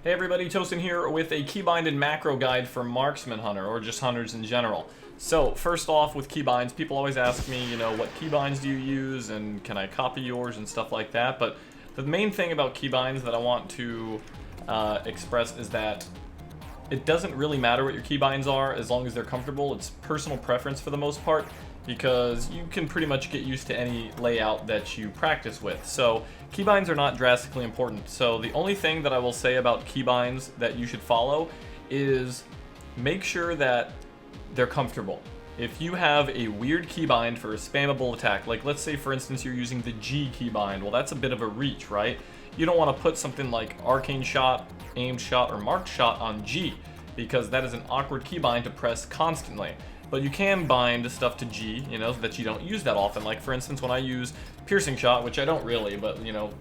Hey everybody, Tosan here with a Keybind and macro guide for Marksman Hunter, or just hunters in general. So, first off with keybinds, people always ask me, what keybinds do you use and can I copy yours and stuff like that, but the main thing about keybinds that I want to express is that it doesn't really matter what your keybinds are as long as they're comfortable. It's personal preference for the most part, because you can pretty much get used to any layout that you practice with. So keybinds are not drastically important. So the only thing that I will say about keybinds that you should follow is make sure that they're comfortable. If you have a weird keybind for a spammable attack, like let's say for instance you're using the G keybind, well that's a bit of a reach, right? You don't want to put something like arcane shot, aimed shot, or marked shot on G, because that is an awkward keybind to press constantly. But you can bind stuff to G, that you don't use that often. Like for instance, when I use piercing shot, which I don't really, but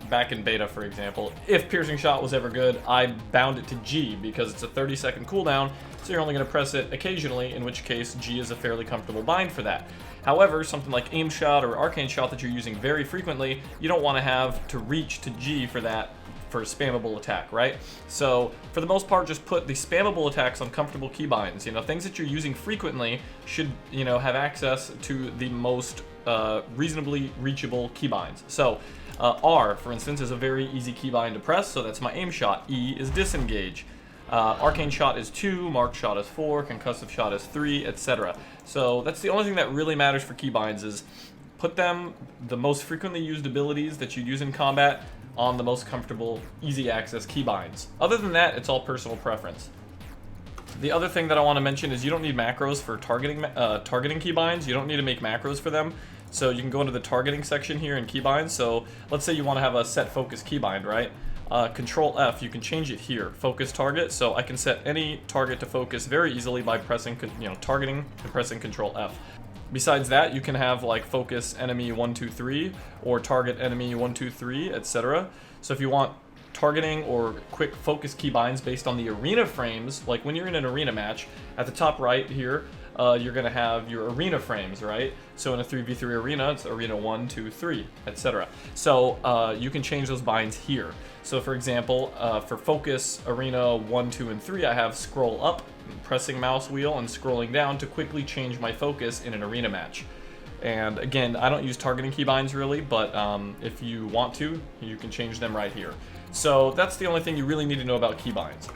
back in beta, for example, if piercing shot was ever good, I bound it to G because it's a 30-second cooldown, so you're only going to press it occasionally, in which case G is a fairly comfortable bind for that. However, something like aim shot or arcane shot that you're using very frequently, you don't want to have to reach to G for that, for a spammable attack, right? So for the most part, just put the spammable attacks on comfortable keybinds. Things that you're using frequently should have access to the most reasonably reachable keybinds. So R, for instance, is a very easy keybind to press, so that's my aim shot. E is disengage. Arcane shot is 2, marked shot is 4, concussive shot is 3, etc. So that's the only thing that really matters for keybinds, is put them, the most frequently used abilities that you use in combat, on the most comfortable, easy access keybinds. Other than that, it's all personal preference. The other thing that I want to mention is you don't need macros for targeting keybinds. You don't need to make macros for them. So you can go into the targeting section here in keybinds. So let's say you want to have a set focus keybind, right? Control F, you can change it here. Focus target. So I can set any target to focus very easily by pressing, targeting and pressing Control F. Besides that, you can have like focus enemy 1, 2, 3 or target enemy 1, 2, 3, etc. So if you want targeting or quick focus keybinds based on the arena frames, like when you're in an arena match, at the top right here, you're going to have your arena frames, right? So in a 3v3 arena, it's arena 1, 2, 3, etc. So you can change those binds here. So for example, for focus arena 1, 2, and 3, I have scroll up, pressing mouse wheel and scrolling down to quickly change my focus in an arena match. And again, I don't use targeting keybinds really, but if you want to, you can change them right here. So that's the only thing you really need to know about keybinds.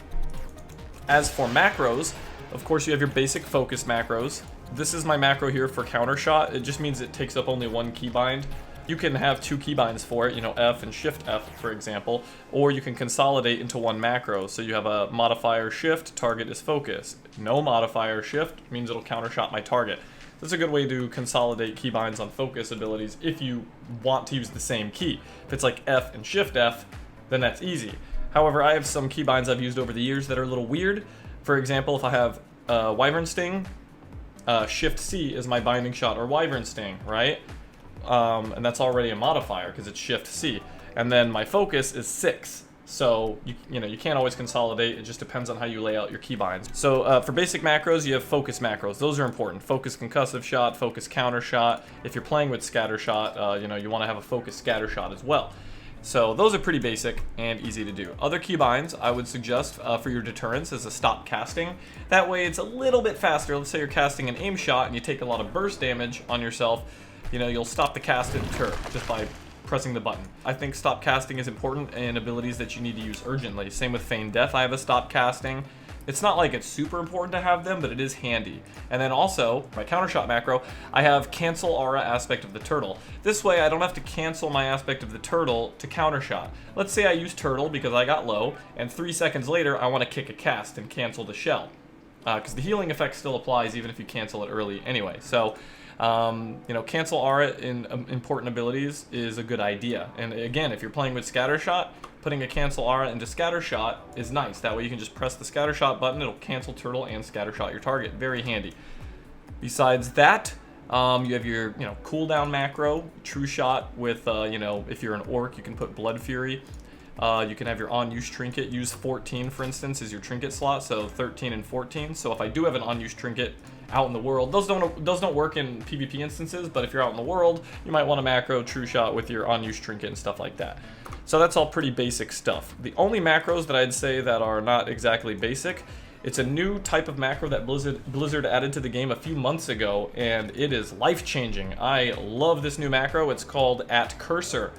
As for macros, of course you have your basic focus macros. This is my macro here for counter shot. It just means it takes up only one keybind. You can have two keybinds for it, F and Shift F, for example, or you can consolidate into one macro. So you have a modifier Shift, target is focus. No modifier Shift means it'll counter shot my target. That's a good way to consolidate keybinds on focus abilities if you want to use the same key. If it's like F and Shift F, then that's easy. However, I have some keybinds I've used over the years that are a little weird. For example, if I have Wyvern Sting, Shift C is my binding shot or Wyvern Sting, right? And that's already a modifier because it's Shift C. And then my focus is 6. So you can't always consolidate. It just depends on how you lay out your keybinds. So for basic macros, you have focus macros. Those are important. Focus concussive shot, focus counter shot. If you're playing with scatter shot, you want to have a focus scatter shot as well. So those are pretty basic and easy to do. Other keybinds I would suggest for your deterrence is a stop casting. That way it's a little bit faster. Let's say you're casting an aim shot and you take a lot of burst damage on yourself. You'll stop the cast to deter just by pressing the button. I think stop casting is important in abilities that you need to use urgently. Same with feign death, I have a stop casting. It's not like it's super important to have them, but it is handy. And then also, my counter shot macro, I have cancel aura aspect of the turtle. This way I don't have to cancel my aspect of the turtle to counter shot. Let's say I use turtle because I got low, and 3 seconds later I want to kick a cast and cancel the shell. Because the healing effect still applies even if you cancel it early anyway. So cancel aura in important abilities is a good idea. And again, if you're playing with scattershot, putting a cancel aura into scattershot is nice. That way you can just press the scattershot button, it'll cancel turtle and scattershot your target. Very handy. Besides that, you have your cooldown macro, true shot with if you're an orc, you can put blood fury. You can have your on-use trinket. Use 14, for instance, is your trinket slot, so 13 and 14. So if I do have an on-use trinket out in the world, those don't work in PvP instances, but if you're out in the world, you might want to macro true shot with your on-use trinket and stuff like that. So that's all pretty basic stuff. The only macros that I'd say that are not exactly basic, it's a new type of macro that Blizzard added to the game a few months ago, and it is life-changing. I love this new macro. It's called @cursor.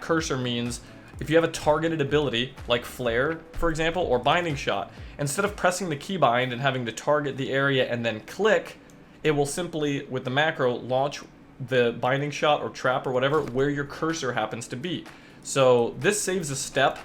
@cursor means if you have a targeted ability, like Flare, for example, or Binding Shot, instead of pressing the keybind and having to target the area and then click, it will simply, with the macro, launch the Binding Shot or Trap or whatever where your cursor happens to be. So this saves a step,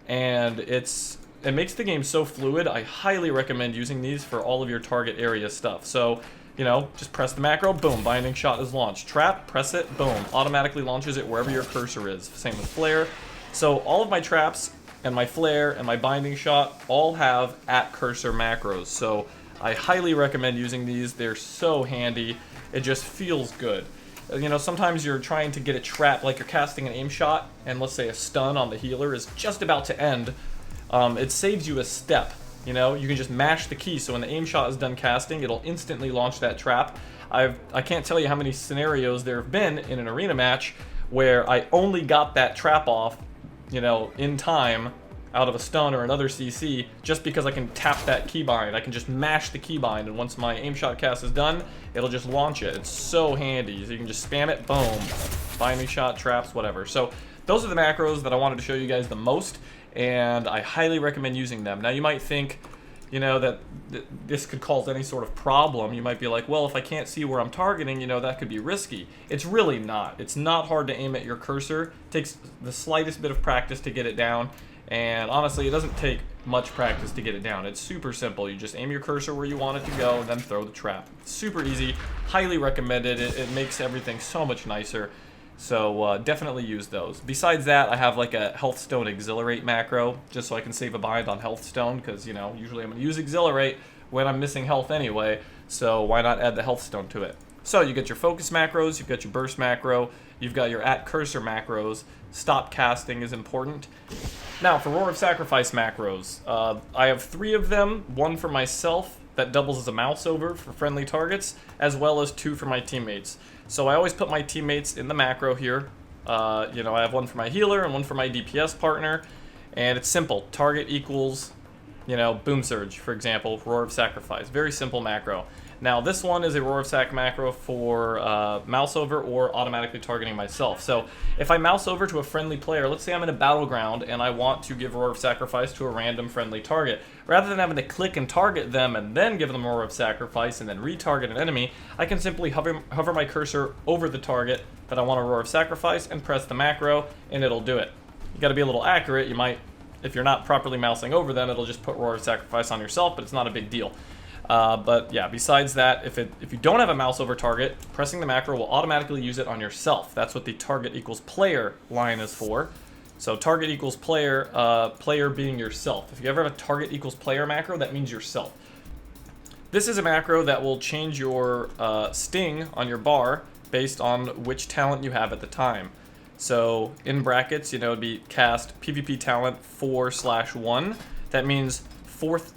and it makes the game so fluid. I highly recommend using these for all of your target area stuff. So, you know, just press the macro, boom, Binding Shot is launched. Trap, press it, boom, automatically launches it wherever your cursor is. Same with Flare. So all of my traps and my Flare and my Binding Shot all have @cursor macros. So I highly recommend using these. They're so handy. It just feels good. You know, sometimes you're trying to get a trap, like you're casting an aim shot, and let's say a stun on the healer is just about to end. It saves you a step. You know, you can just mash the key, so when the aim shot is done casting, it'll instantly launch that trap. I can't tell you how many scenarios there have been in an arena match where I only got that trap off, you know, in time out of a stun or another CC, just because I can tap that keybind. I can just mash the keybind, and once my aim shot cast is done, it'll just launch it. It's so handy. So you can just spam it, boom, Binding Shot, traps, whatever. So those are the macros that I wanted to show you guys the most, and I highly recommend using them. Now you might think, you know, that this could cause any sort of problem. You might be like, well, if I can't see where I'm targeting, you know, that could be risky. It's really not. It's not hard to aim at your cursor. It takes the slightest bit of practice to get it down. And honestly, it doesn't take much practice to get it down. It's super simple. You just aim your cursor where you want it to go and then throw the trap. It's super easy. Highly recommended. It makes everything so much nicer. So definitely use those. Besides that, I have like a Health Stone Exhilarate macro, just so I can save a bind on Health Stone, because, you know, usually I'm going to use Exhilarate when I'm missing health anyway, so why not add the Health Stone to it? So you get your focus macros, you've got your burst macro, you've got your @cursor macros. Stop casting is important. Now for Roar of Sacrifice macros, I have 3 of them, 1 for myself that doubles as a mouse over for friendly targets, as well as 2 for my teammates. So I always put my teammates in the macro here. You know, I have 1 for my healer and 1 for my DPS partner, and it's simple. Target equals, you know, Boom Surge, for example, Roar of Sacrifice. Very simple macro. Now this one is a Roar of Sac macro for mouse over or automatically targeting myself. So if I mouse over to a friendly player, let's say I'm in a battleground and I want to give Roar of Sacrifice to a random friendly target, rather than having to click and target them and then give them Roar of Sacrifice and then retarget an enemy, I can simply hover my cursor over the target that I want a Roar of Sacrifice and press the macro, and it'll do it. You gotta be a little accurate. You might, if you're not properly mousing over them, it'll just put Roar of Sacrifice on yourself, but it's not a big deal. But yeah, besides that, if you don't have a mouse over target, pressing the macro will automatically use it on yourself. That's what the target equals player line is for. So target equals player, player being yourself. If you ever have a target equals player macro, that means yourself. This is a macro that will change your sting on your bar based on which talent you have at the time. So in brackets, you know, it'd be cast PvP talent 4/1. That means fourth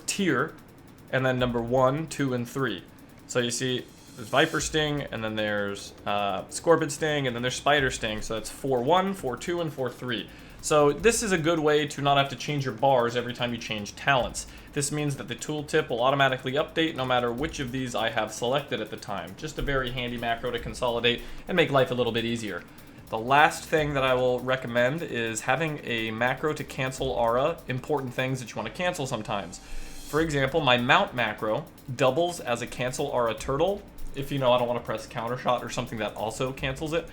tier, and then number 1, 2, and 3. So you see, there's Viper Sting, and then there's Scorpid Sting, and then there's Spider Sting. So that's 4/1, 4/2, and 4/3. So this is a good way to not have to change your bars every time you change talents. This means that the tooltip will automatically update no matter which of these I have selected at the time. Just a very handy macro to consolidate and make life a little bit easier. The last thing that I will recommend is having a macro to cancel aura important things that you want to cancel sometimes. For example, my mount macro doubles as a cancel aura turtle. If you know I don't want to press counter shot or something that also cancels it.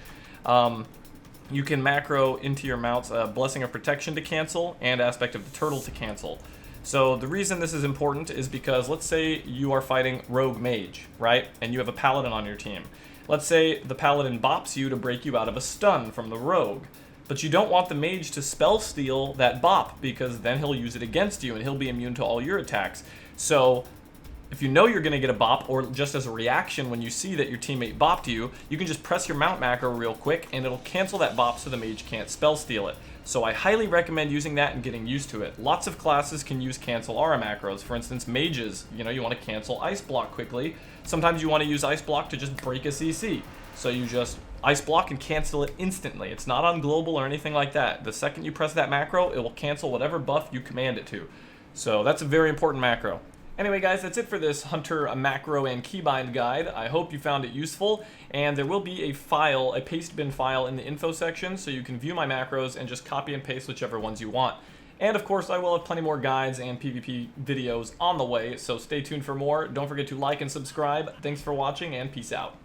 You can macro into your mounts Blessing of Protection to cancel and Aspect of the Turtle to cancel. So the reason this is important is because let's say you are fighting Rogue Mage, right? And you have a Paladin on your team. Let's say the Paladin bops you to break you out of a stun from the Rogue. But you don't want the mage to spell steal that bop, because then he'll use it against you and he'll be immune to all your attacks. So if you know you're going to get a bop, or just as a reaction when you see that your teammate bopped you, you can just press your mount macro real quick and it'll cancel that bop so the mage can't spell steal it. So I highly recommend using that and getting used to it. Lots of classes can use cancel aura macros. For instance, mages, you know, you want to cancel ice block quickly. Sometimes you want to use ice block to just break a CC. So you just Ice Block can cancel it instantly. It's not on global or anything like that. The second you press that macro, it will cancel whatever buff you command it to. So that's a very important macro. Anyway, guys, that's it for this Hunter macro and keybind guide. I hope you found it useful, and there will be a file, a paste bin file in the info section, so you can view my macros and just copy and paste whichever ones you want. And of course, I will have plenty more guides and PvP videos on the way, so stay tuned for more. Don't forget to like and subscribe. Thanks for watching, and peace out.